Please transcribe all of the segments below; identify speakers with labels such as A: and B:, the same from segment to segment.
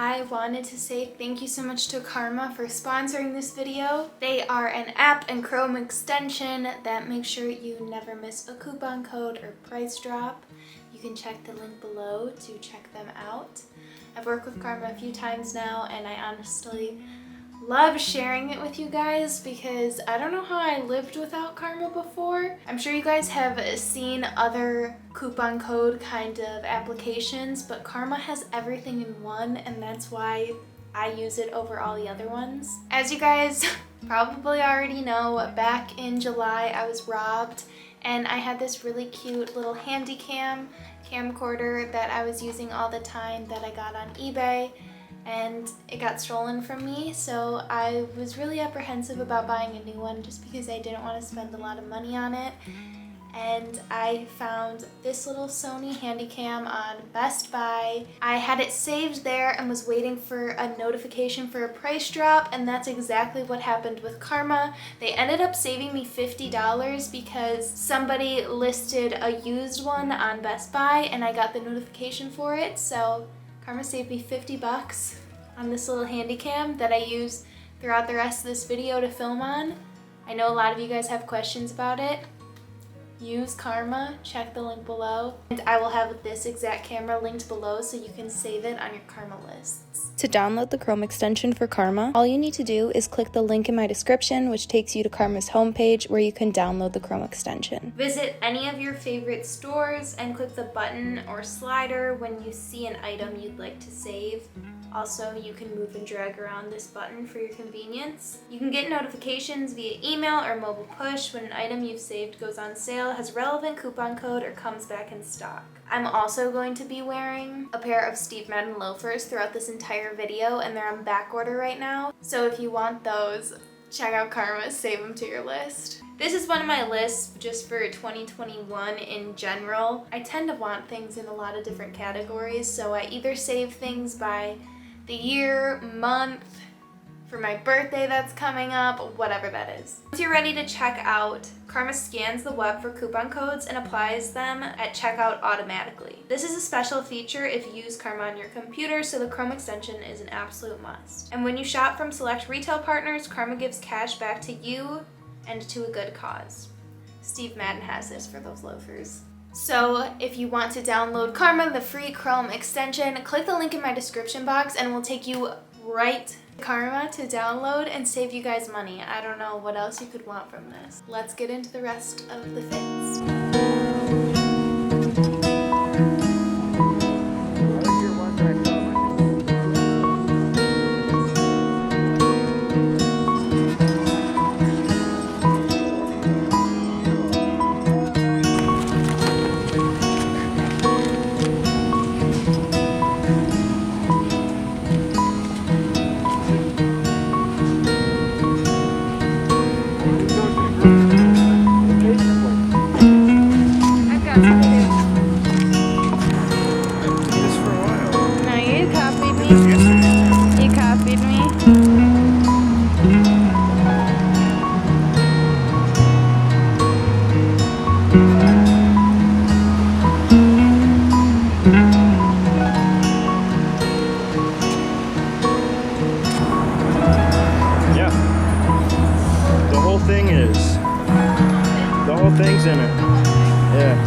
A: I wanted to say thank you so much to Karma for sponsoring this video. They are an app and Chrome extension that makes sure you never miss a coupon code or price drop. You can check the link below to check them out. I've worked with Karma a few times now, and I honestly love sharing it with you guys because I don't know how I lived without Karma before. I'm sure you guys have seen other coupon code kind of applications, but Karma has everything in one, and that's why I use it over all the other ones. As you guys probably already know, back in July I was robbed, and I had this really cute little handy camcorder that I was using all the time that I got on eBay, and it got stolen from me, so I was really apprehensive about buying a new one just because I didn't want to spend a lot of money on it. And I found this little Sony Handycam on Best Buy. I had it saved there and was waiting for a notification for a price drop, and that's exactly what happened with Karma. They ended up saving me $50 because somebody listed a used one on Best Buy and I got the notification for it, so Karma saved me 50 bucks on this little Handycam that I use throughout the rest of this video to film on. I know a lot of you guys have questions about it. Use Karma, check the link below, and I will have this exact camera linked below so you can save it on your Karma lists.
B: To download the Chrome extension for Karma, all you need to do is click the link in my description, which takes you to Karma's homepage where you can download the Chrome extension.
A: Visit any of your favorite stores and click the button or slider when you see an item you'd like to save. Also, you can move and drag around this button for your convenience. You can get notifications via email or mobile push when an item you've saved goes on sale, has relevant coupon code, or comes back in stock. I'm also going to be wearing a pair of Steve Madden loafers throughout this entire video, and they're on back order right now. So if you want those, check out Karma, save them to your list. This is one of my lists just for 2021 in general. I tend to want things in a lot of different categories, so I either save things by the year, month, for my birthday that's coming up, whatever that is. Once you're ready to check out, Karma scans the web for coupon codes and applies them at checkout automatically. This is a special feature if you use Karma on your computer, so the Chrome extension is an absolute must. And when you shop from select retail partners, Karma gives cash back to you and to a good cause. Steve Madden has this for those loafers. So if you want to download Karma, the free Chrome extension, click the link in my description box and it will take you right to Karma to download and save you guys money. I don't know what else you could want from this. Let's get into the rest of the fits.
C: Things in it. Yeah.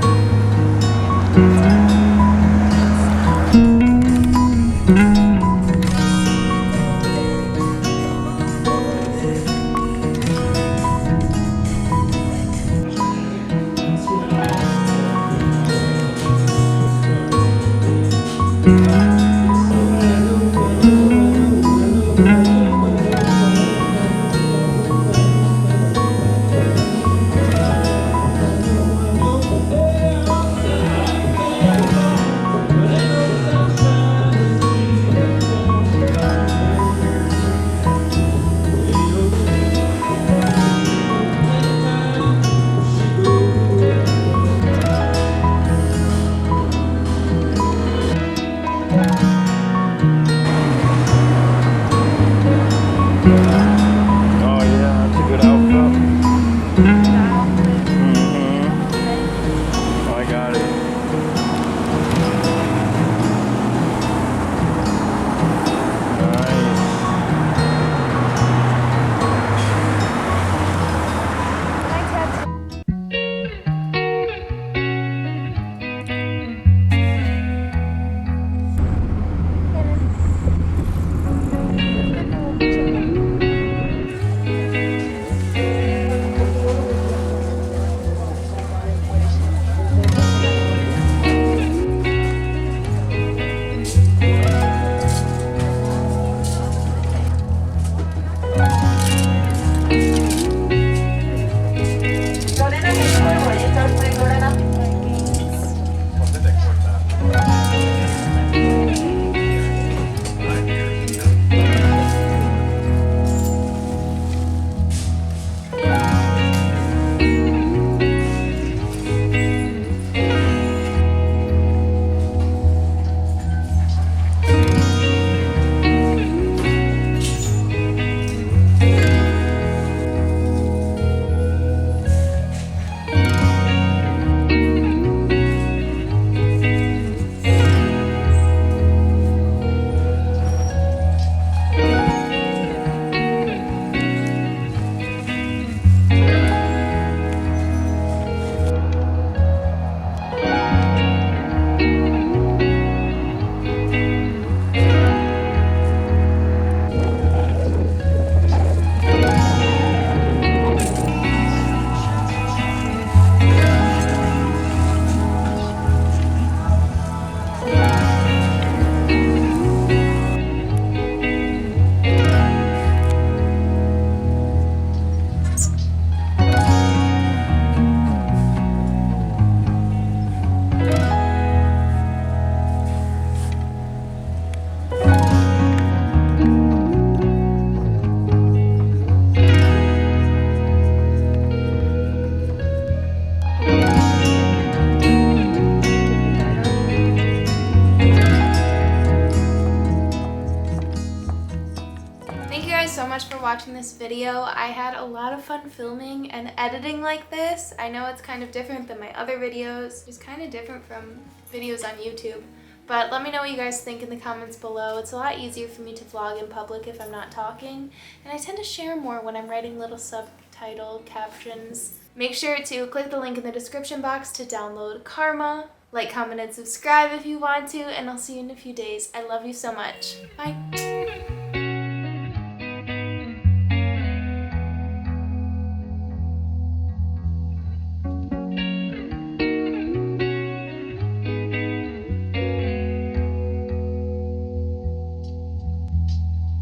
A: watching this video. I had a lot of fun filming and editing like this. I know it's kind of different than my other videos. It's kind of different from videos on YouTube. But let me know what you guys think in the comments below. It's a lot easier for me to vlog in public if I'm not talking. And I tend to share more when I'm writing little subtitle captions. Make sure to click the link in the description box to download Karma. Like, comment, and subscribe if you want to. And I'll see you in a few days. I love you so much. Bye.